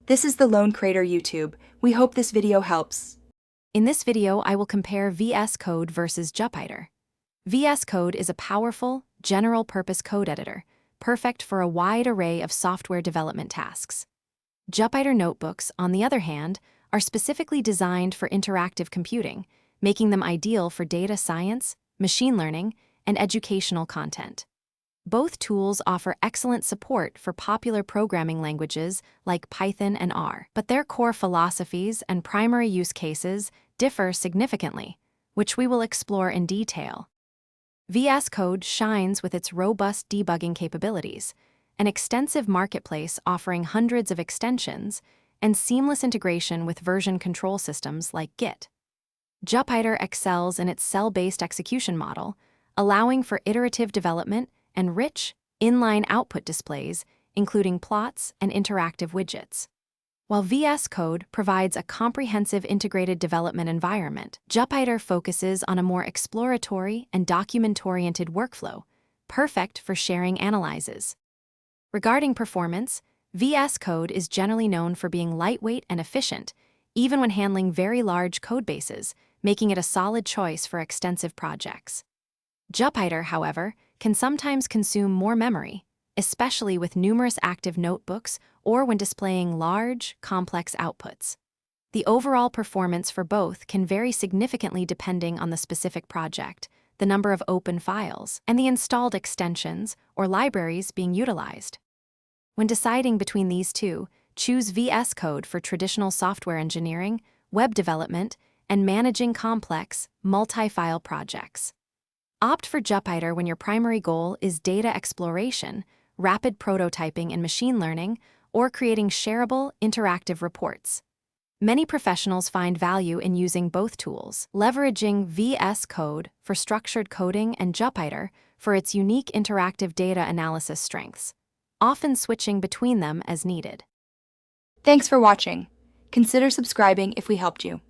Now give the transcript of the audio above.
This is the Lone Crater YouTube. We hope this video helps. In this video, I will compare VSCode versus Jupyter. VSCode is a powerful, general-purpose code editor, perfect for a wide array of software development tasks. Jupyter notebooks, on the other hand, are specifically designed for interactive computing, making them ideal for data science, machine learning, and educational content. Both tools offer excellent support for popular programming languages like Python and R, but their core philosophies and primary use cases differ significantly, which we will explore in detail. VSCode shines with its robust debugging capabilities, an extensive marketplace offering hundreds of extensions, and seamless integration with version control systems like Git. Jupyter excels in its cell-based execution model, allowing for iterative development and rich, inline output displays, including plots and interactive widgets. While VSCode provides a comprehensive integrated development environment, Jupyter focuses on a more exploratory and document-oriented workflow, perfect for sharing analyses. Regarding performance, VSCode is generally known for being lightweight and efficient, even when handling very large codebases, making it a solid choice for extensive projects. Jupyter, however, can sometimes consume more memory, especially with numerous active notebooks or when displaying large, complex outputs. The overall performance for both can vary significantly depending on the specific project, the number of open files, and the installed extensions or libraries being utilized. When deciding between these two, choose VSCode for traditional software engineering, web development, and managing complex, multi-file projects. Opt for Jupyter when your primary goal is data exploration, rapid prototyping and machine learning, or creating shareable, interactive reports. Many professionals find value in using both tools, leveraging VSCode for structured coding and Jupyter for its unique interactive data analysis strengths, often switching between them as needed. Thanks for watching. Consider subscribing if we helped you.